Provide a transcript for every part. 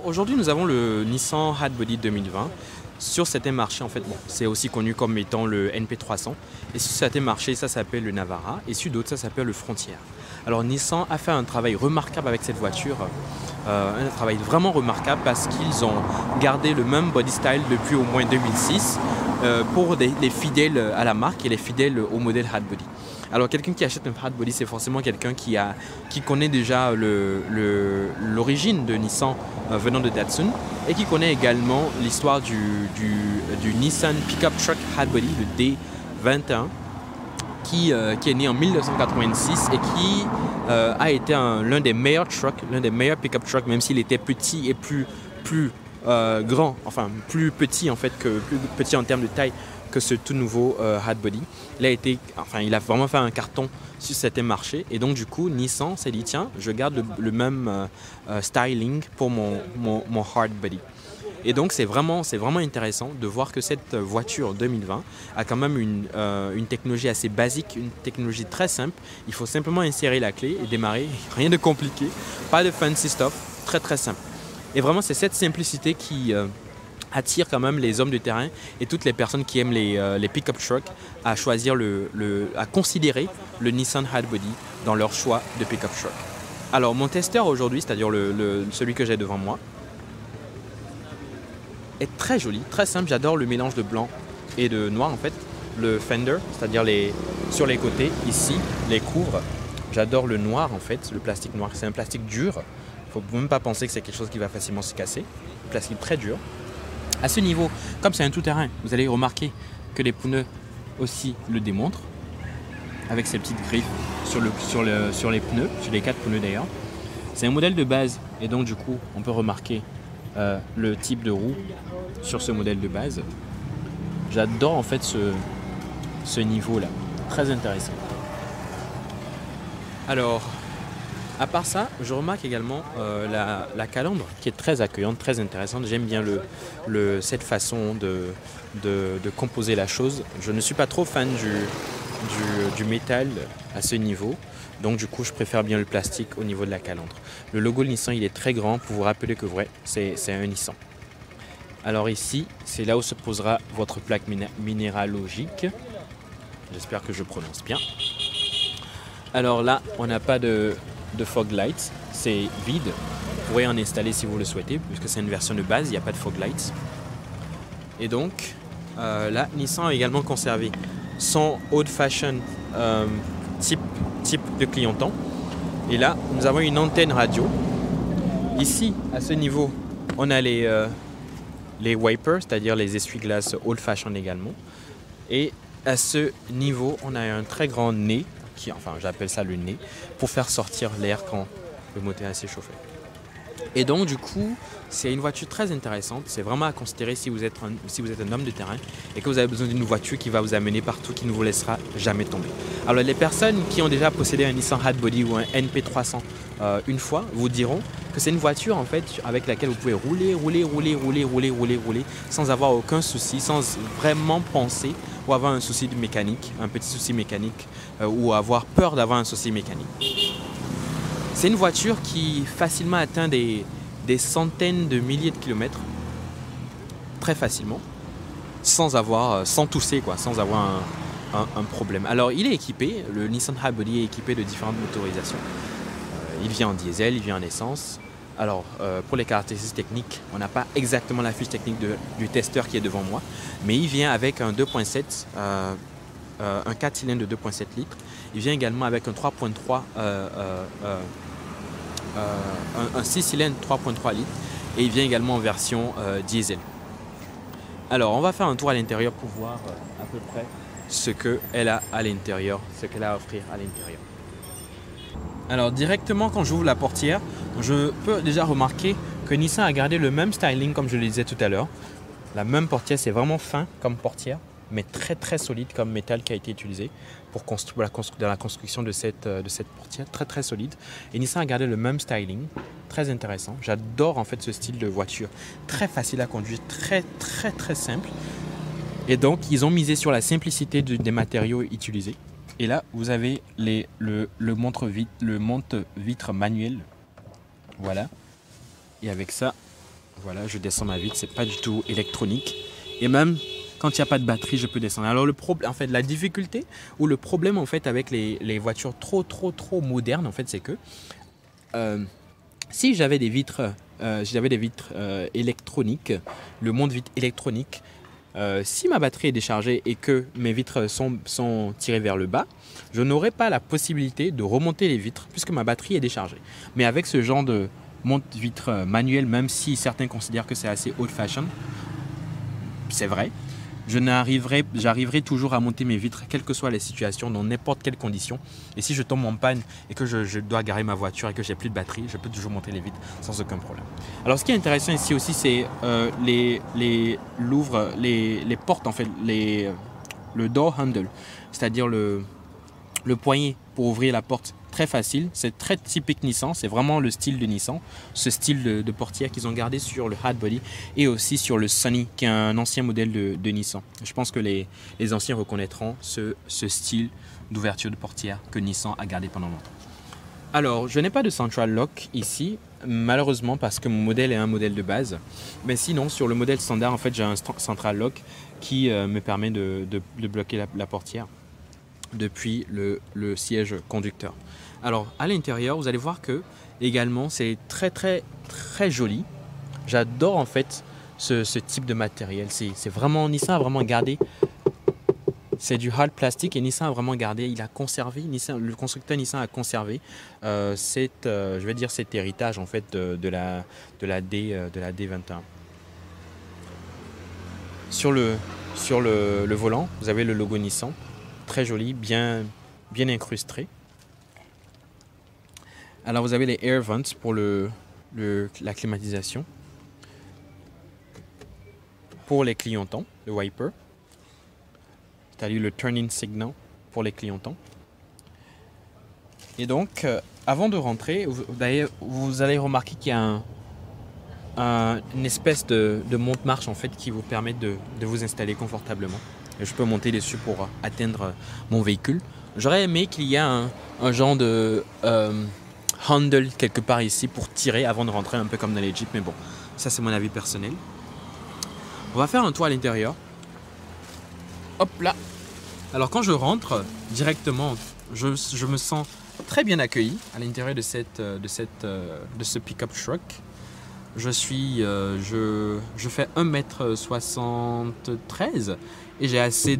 Aujourd'hui, nous avons le Nissan Hatchbody 2020. Sur certains marchés, en fait, bon, c'est aussi connu comme étant le NP300. Et sur certains marchés, ça s'appelle le Navara. Et sur d'autres, ça s'appelle le Frontier. Alors Nissan a fait un travail remarquable avec cette voiture. Un travail vraiment remarquable parce qu'ils ont gardé le même body style depuis au moins 2006 pour les fidèles à la marque et les fidèles au modèle Hatchbody. Alors quelqu'un qui achète un Hatchbody, c'est forcément quelqu'un qui connaît déjà l'origine de Nissan venant de Datsun et qui connaît également l'histoire du Nissan Pickup Truck Hatchbody, le D21, qui est né en 1986 et qui a été l'un des meilleurs trucks, l'un des meilleurs pick-up trucks, même s'il était petit et plus grand, enfin plus petit en fait, plus petit en termes de taille que ce tout nouveau Hatchbody. Il a vraiment fait un carton sur certains marchés et donc du coup Nissan s'est dit tiens, je garde le même styling pour mon Hatchbody. Et donc c'est vraiment intéressant de voir que cette voiture 2020 a quand même une technologie assez basique, une technologie très simple. Il faut simplement insérer la clé et démarrer, rien de compliqué, pas de fancy stuff, très très simple. Et vraiment c'est cette simplicité qui attire quand même les hommes de terrain et toutes les personnes qui aiment les pick-up trucks à choisir à considérer le Nissan Hatchbody dans leur choix de pick-up truck. Alors mon testeur aujourd'hui, c'est-à-dire celui que j'ai devant moi, est très joli, très simple. J'adore le mélange de blanc et de noir en fait. Le fender, c'est-à-dire sur les côtés, ici, les couvres. J'adore le noir en fait, le plastique noir. C'est un plastique dur. Il ne faut même pas penser que c'est quelque chose qui va facilement se casser. Plastique très dur. À ce niveau, comme c'est un tout-terrain, vous allez remarquer que les pneus aussi le démontrent. Avec ces petites griffes sur les pneus, sur les 4 pneus d'ailleurs. C'est un modèle de base et donc du coup, on peut remarquer le type de roue sur ce modèle de base. J'adore en fait ce niveau là, très intéressant. Alors à part ça, je remarque également la calandre qui est très accueillante, très intéressante. J'aime bien cette façon de composer la chose. Je ne suis pas trop fan du métal à ce niveau. Donc du coup, je préfère bien le plastique au niveau de la calandre. Le logo Nissan, il est très grand pour vous rappeler que c'est un Nissan. Alors ici, c'est là où se posera votre plaque minéralogique. J'espère que je prononce bien. Alors là, on n'a pas de fog lights, c'est vide. Vous pourrez en installer si vous le souhaitez, puisque c'est une version de base, il n'y a pas de fog lights. Et donc, là, Nissan a également conservé son old fashion type de clignotant. Et là, nous avons une antenne radio. Ici, à ce niveau, on a les wipers, c'est-à-dire les essuie-glaces old fashion également. Et à ce niveau, on a un très grand nez, j'appelle ça le nez, pour faire sortir l'air quand le moteur est chauffé. Et donc du coup, c'est une voiture très intéressante. C'est vraiment à considérer si vous êtes un homme de terrain et que vous avez besoin d'une voiture qui va vous amener partout, qui ne vous laissera jamais tomber. Alors les personnes qui ont déjà possédé un Nissan Hatchbody ou un NP300 une fois vous diront que c'est une voiture en fait avec laquelle vous pouvez rouler sans avoir aucun souci, sans vraiment penser ou avoir un souci de mécanique, un petit souci mécanique ou avoir peur d'avoir un souci mécanique. C'est une voiture qui facilement atteint des centaines de milliers de kilomètres, très facilement, sans tousser, sans avoir un problème. Alors il est équipé, le Nissan Hatchbody est équipé de différentes motorisations. Il vient en diesel, il vient en essence. Alors pour les caractéristiques techniques, on n'a pas exactement la fiche technique du testeur qui est devant moi, mais il vient avec un 2.7, un 4 cylindres de 2.7 litres. Il vient également avec un 3.3, un 6 cylindres 3.3 litres et il vient également en version diesel. Alors on va faire un tour à l'intérieur pour voir à peu près ce qu'elle a à l'intérieur, ce qu'elle a à offrir à l'intérieur. Alors directement quand j'ouvre la portière, je peux déjà remarquer que Nissan a gardé le même styling comme je le disais tout à l'heure. La même portière, c'est vraiment fin comme portière, mais très très solide comme métal qui a été utilisé dans la construction de cette portière, très très solide. Et Nissan a gardé le même styling, très intéressant. J'adore en fait ce style de voiture, très facile à conduire, très très très simple. Et donc ils ont misé sur la simplicité des matériaux utilisés. Et là vous avez le monte-vitre manuel, voilà. Et avec ça, Voilà, je descends ma vitre, c'est pas du tout électronique. Et même quand il n'y a pas de batterie, je peux descendre. Alors le problème, en fait, la difficulté ou le problème en fait avec les voitures trop modernes, en fait, c'est que si j'avais des vitres, électroniques, le monde vitre électronique, si ma batterie est déchargée et que mes vitres sont tirées vers le bas, je n'aurai pas la possibilité de remonter les vitres puisque ma batterie est déchargée. Mais avec ce genre de monte-vitre manuel, même si certains considèrent que c'est assez old-fashioned, c'est vrai, j'arriverai toujours à monter mes vitres, quelles que soient les situations, dans n'importe quelle condition. Et si je tombe en panne et que je dois garer ma voiture et que j'ai plus de batterie, je peux toujours monter les vitres sans aucun problème. Alors, ce qui est intéressant ici aussi, c'est les portes, en fait, le door handle, c'est-à-dire le poignet pour ouvrir la porte. Très facile, c'est très typique Nissan, c'est vraiment le style de Nissan, ce style de portière qu'ils ont gardé sur le Hardbody et aussi sur le Sunny qui est un ancien modèle de Nissan. Je pense que les anciens reconnaîtront ce style d'ouverture de portière que Nissan a gardé pendant longtemps. Alors, je n'ai pas de Central Lock ici, malheureusement parce que mon modèle est un modèle de base. Mais sinon, sur le modèle standard, en fait, j'ai un Central Lock qui me permet de bloquer la portière depuis le siège conducteur. Alors à l'intérieur, vous allez voir que également c'est très joli. J'adore en fait ce type de matériel. C'est vraiment, Nissan a vraiment gardé. C'est du hard plastique et Nissan a vraiment gardé. Il a conservé, le constructeur Nissan a conservé cet héritage en fait de la D21. Sur le volant, vous avez le logo Nissan. Très joli, bien incrusté. Alors vous avez les air vents pour la climatisation. Pour les clignotants, le wiper. C'est-à-dire le turning signal pour les clignotants. Et donc, avant de rentrer, vous allez remarquer qu'il y a une espèce de monte-marche en fait qui vous permet de vous installer confortablement. Et je peux monter dessus pour atteindre mon véhicule. J'aurais aimé qu'il y ait un genre de handle quelque part ici pour tirer avant de rentrer, un peu comme dans les Jeeps, mais bon, ça c'est mon avis personnel. On va faire un tour à l'intérieur. Hop là. Alors quand je rentre directement, je me sens très bien accueilli à l'intérieur de ce pick-up truck. Je fais 1m73 et j'ai assez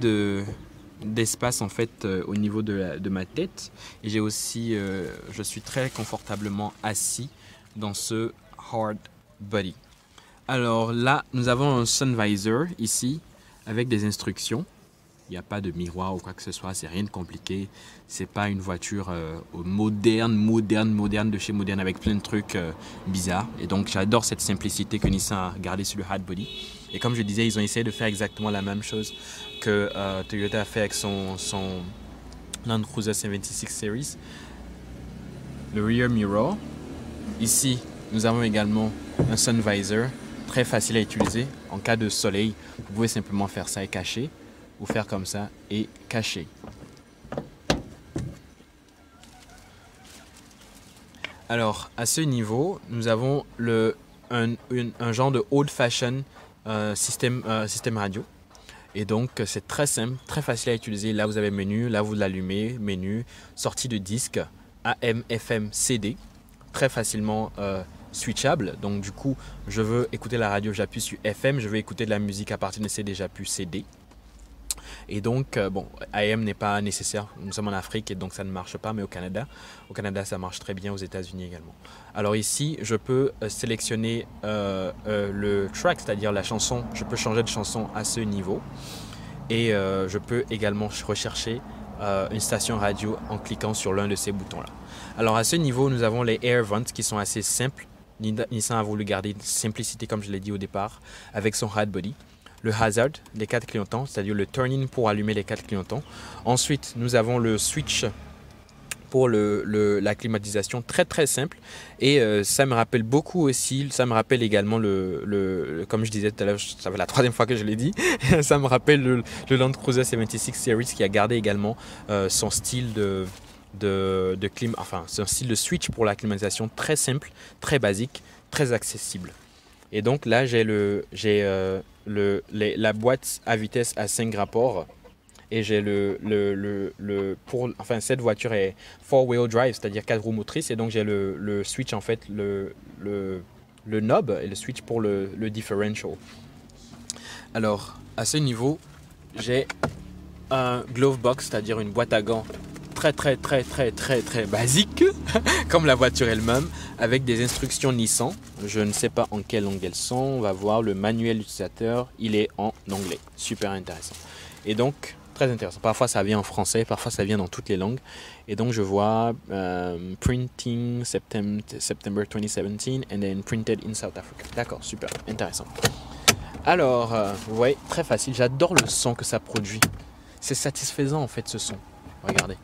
d'espace en fait au niveau de ma tête. Et j'ai aussi, je suis très confortablement assis dans ce hard body. Alors là, nous avons un sun visor ici avec des instructions. Il n'y a pas de miroir ou quoi que ce soit, c'est rien de compliqué. C'est pas une voiture moderne de chez moderne avec plein de trucs bizarres. Et donc j'adore cette simplicité que Nissan a gardée sur le hardbody. Et comme je disais, ils ont essayé de faire exactement la même chose que Toyota a fait avec son Land Cruiser 76 Series. Le rear mirror. Ici, nous avons également un sun visor très facile à utiliser. En cas de soleil, vous pouvez simplement faire ça et cacher. Ou faire comme ça et cacher. Alors, à ce niveau, nous avons un genre de old-fashioned système radio. Et donc, c'est très simple, très facile à utiliser. Là, vous avez menu, là, vous l'allumez, menu, sortie de disque, AM, FM, CD, très facilement switchable. Donc, du coup, je veux écouter la radio, j'appuie sur FM, je veux écouter de la musique à partir de CD, j'appuie CD. Et donc, bon, AM n'est pas nécessaire, nous sommes en Afrique et donc ça ne marche pas, mais au Canada, ça marche très bien, aux États-Unis également. Alors ici, je peux sélectionner le track, c'est-à-dire la chanson, je peux changer de chanson à ce niveau. Et je peux également rechercher une station radio en cliquant sur l'un de ces boutons-là. Alors à ce niveau, nous avons les air vents qui sont assez simples. Nissan a voulu garder une simplicité, comme je l'ai dit au départ, avec son hardbody. Le hazard, les 4 clignotants, c'est-à-dire le turn-in pour allumer les 4 clignotants. Ensuite, nous avons le switch pour la climatisation, très simple. Et ça me rappelle beaucoup aussi, ça me rappelle également comme je disais tout à l'heure, ça fait la 3e fois que je l'ai dit, ça me rappelle le Land Cruiser 76 Series qui a gardé également son style son style de switch pour la climatisation très simple, très basique, très accessible. Et donc là, j'ai la boîte à vitesse à 5 rapports. Et j'ai enfin, cette voiture est 4-wheel drive, c'est-à-dire 4 roues motrices. Et donc j'ai le switch, en fait, le knob et le switch pour le differential. Alors, à ce niveau, j'ai un glove box, c'est-à-dire une boîte à gants très basique, comme la voiture elle-même, avec des instructions Nissan. Je ne sais pas en quelle langue elles sont. On va voir le manuel utilisateur. Il est en anglais. Super intéressant. Et donc, très intéressant. Parfois, ça vient en français. Parfois, ça vient dans toutes les langues. Et donc, je vois printing September 2017 and then printed in South Africa. D'accord, super. Intéressant. Alors, vous voyez, très facile. J'adore le son que ça produit. C'est satisfaisant, en fait, ce son. Regardez.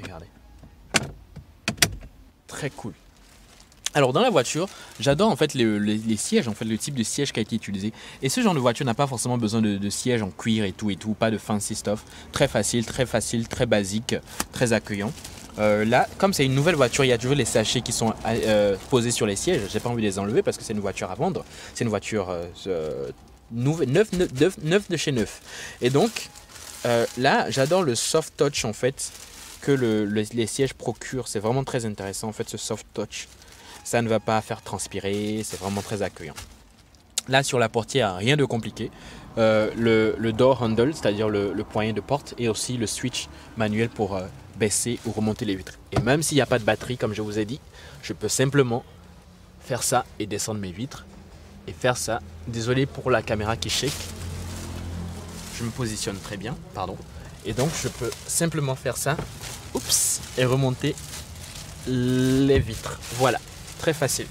Regardez. Très cool. Alors dans la voiture, j'adore en fait les sièges, en fait le type de siège qui a été utilisé. Et ce genre de voiture n'a pas forcément besoin de sièges en cuir et tout, pas de fancy stuff. Très facile, très basique, très accueillant. Là, comme c'est une nouvelle voiture, il y a toujours les sachets qui sont posés sur les sièges. J'ai pas envie de les enlever parce que c'est une voiture à vendre. C'est une voiture neuf de chez neuf. Et donc là, j'adore le soft touch en fait que les sièges procurent. C'est vraiment très intéressant en fait ce soft touch. Ça ne va pas faire transpirer, c'est vraiment très accueillant. Là sur la portière, rien de compliqué. Le door handle, c'est-à-dire le poignet de porte, et aussi le switch manuel pour baisser ou remonter les vitres. Et même s'il n'y a pas de batterie, comme je vous ai dit, je peux simplement faire ça et descendre mes vitres. Et faire ça. Désolé pour la caméra qui shake. Je me positionne très bien, pardon. Et donc je peux simplement faire ça, oups, et remonter les vitres. Voilà, très facile.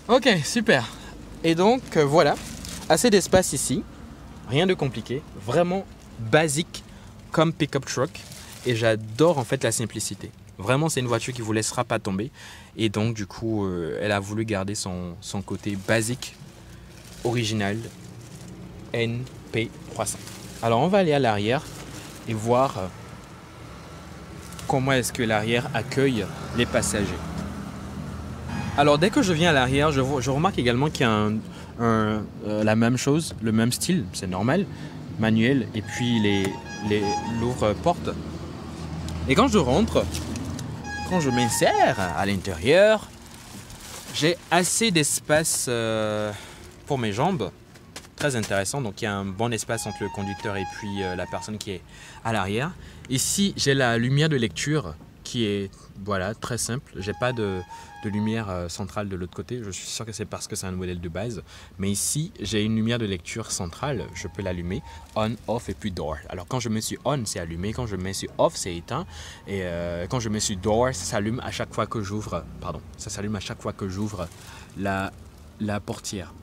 Ok, super. Et donc voilà, assez d'espace ici, rien de compliqué, vraiment basique comme pick-up truck. Et j'adore en fait la simplicité. Vraiment, c'est une voiture qui ne vous laissera pas tomber. Et donc du coup, elle a voulu garder son côté basique, original, NP300. Alors on va aller à l'arrière et voir comment est-ce que l'arrière accueille les passagers. Alors dès que je viens à l'arrière, je remarque également qu'il y a la même chose, le même style, c'est normal, manuel, et puis l'ouvre-porte. Et quand je rentre, quand je m'insère à l'intérieur, j'ai assez d'espace pour mes jambes. Très intéressant, donc il y a un bon espace entre le conducteur et puis la personne qui est à l'arrière. Ici, j'ai la lumière de lecture qui est voilà, très simple. J'ai pas de lumière centrale de l'autre côté. Je suis sûr que c'est parce que c'est un modèle de base. Mais ici, j'ai une lumière de lecture centrale. Je peux l'allumer. On, off et puis door. Alors quand je me suis on, c'est allumé. Quand je me suis off, c'est éteint. Et quand je me suis door, ça s'allume à chaque fois que j'ouvre. Pardon, ça s'allume à chaque fois que j'ouvre la portière.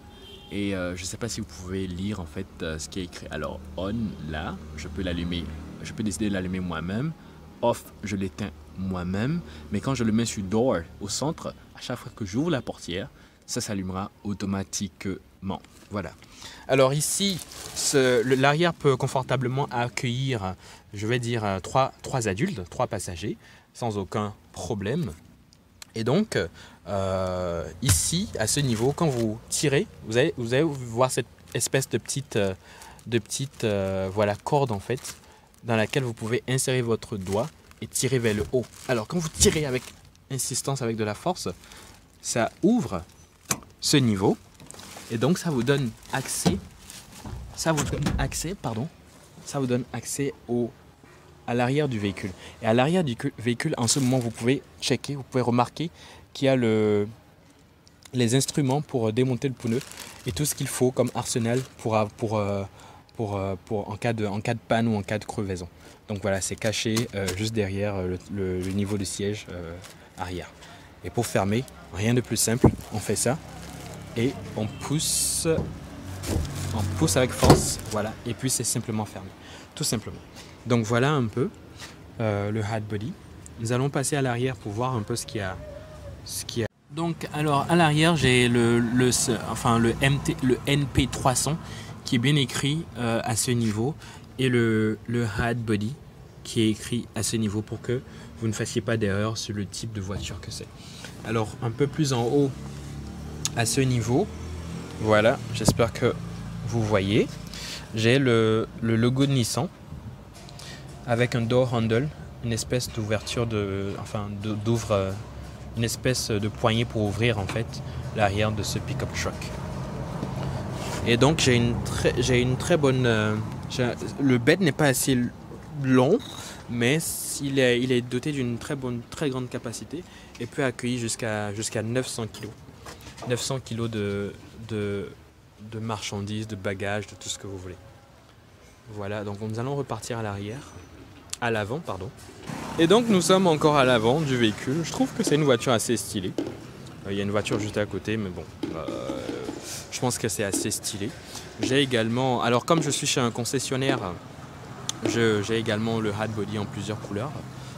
Et je ne sais pas si vous pouvez lire en fait ce qui est écrit. Alors on, là, je peux l'allumer. Je peux décider de l'allumer moi-même. Off, je l'éteins moi-même. Mais quand je le mets sur door au centre, à chaque fois que j'ouvre la portière, ça s'allumera automatiquement. Voilà. Alors ici, l'arrière peut confortablement accueillir, je vais dire, trois adultes, 3 passagers, sans aucun problème. Et donc, ici, à ce niveau, quand vous tirez, vous allez voir cette espèce de petite voilà, corde en fait, dans laquelle vous pouvez insérer votre doigt et tirer vers le haut. Alors, quand vous tirez avec insistance, avec de la force, ça ouvre ce niveau et donc ça vous donne accès. Ça vous donne accès à l'arrière du véhicule. Et à l'arrière du véhicule, en ce moment, vous pouvez checker, vous pouvez remarquer qu'il y a les instruments pour démonter le pneu et tout ce qu'il faut comme arsenal pour en cas de panne ou en cas de crevaison. Donc voilà, c'est caché juste derrière le niveau de siège arrière. Et pour fermer, rien de plus simple, on fait ça et on pousse avec force, voilà, et puis c'est simplement fermé, tout simplement. Donc voilà un peu le hat body. Nous allons passer à l'arrière pour voir un peu ce qu'il y a. Donc alors à l'arrière j'ai le NP300 qui est bien écrit à ce niveau et le hat body qui est écrit à ce niveau pour que vous ne fassiez pas d'erreur sur le type de voiture que c'est. Alors un peu plus en haut, à ce niveau, voilà, j'espère que vous voyez, j'ai le logo de Nissan avec un door handle, une espèce d'ouverture d'ouvre une espèce de poignée pour ouvrir en fait l'arrière de ce pick-up truck. Et donc j'ai une très bonne... le bed n'est pas assez long, mais il est doté d'une très grande capacité et peut accueillir jusqu'à 900 kg. 900 kg de marchandises, de bagages, de tout ce que vous voulez. Voilà, donc nous allons repartir à l'avant, pardon. Et donc nous sommes encore à l'avant du véhicule. Je trouve que c'est une voiture assez stylée. Il y a une voiture juste à côté, mais bon, je pense que c'est assez stylé. J'ai également, alors comme je suis chez un concessionnaire, j'ai également le hat body en plusieurs couleurs,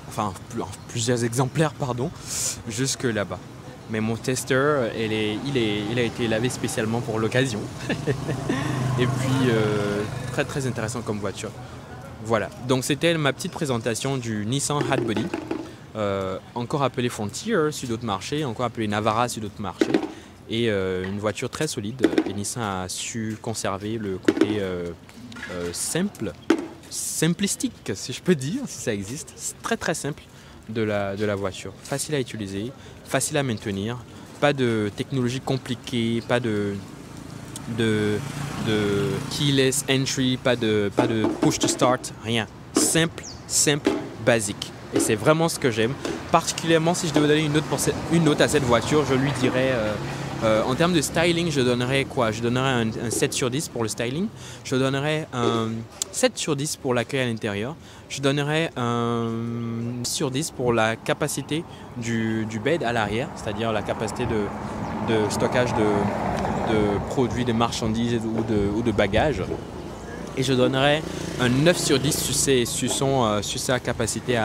enfin en plusieurs exemplaires, pardon, jusque là-bas. Mais mon tester, il a été lavé spécialement pour l'occasion. Et puis, très très intéressant comme voiture. Voilà, donc c'était ma petite présentation du Nissan Hat Body, encore appelé Frontier sur d'autres marchés, encore appelé Navara sur d'autres marchés, et une voiture très solide. Et Nissan a su conserver le côté simplistique, si je peux dire, si ça existe. C'est très très simple de la voiture, facile à utiliser, facile à maintenir, pas de technologie compliquée, pas de keyless entry, pas de push to start, rien. Simple, basique. Et c'est vraiment ce que j'aime. Particulièrement si je devais donner une note à cette voiture, je lui dirais, en termes de styling, je donnerais quoi? Je donnerais un 7 sur 10 pour le styling. Je donnerais un 7 sur 10 pour l'accueil à l'intérieur. Je donnerais un 10 sur 10 pour la capacité du bed à l'arrière, c'est-à-dire la capacité de stockage de produits, de marchandises ou de bagages. Et je donnerais un 9 sur 10 sur sa capacité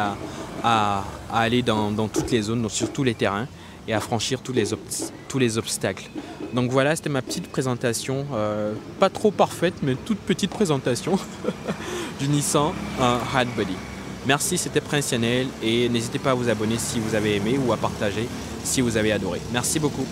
à aller dans toutes les zones, donc sur tous les terrains et à franchir tous les obstacles. Donc voilà, c'était ma petite présentation, pas trop parfaite, mais toute petite présentation du Nissan Hat Body. Merci, c'était Prince Yanel et n'hésitez pas à vous abonner si vous avez aimé ou à partager si vous avez adoré. Merci beaucoup.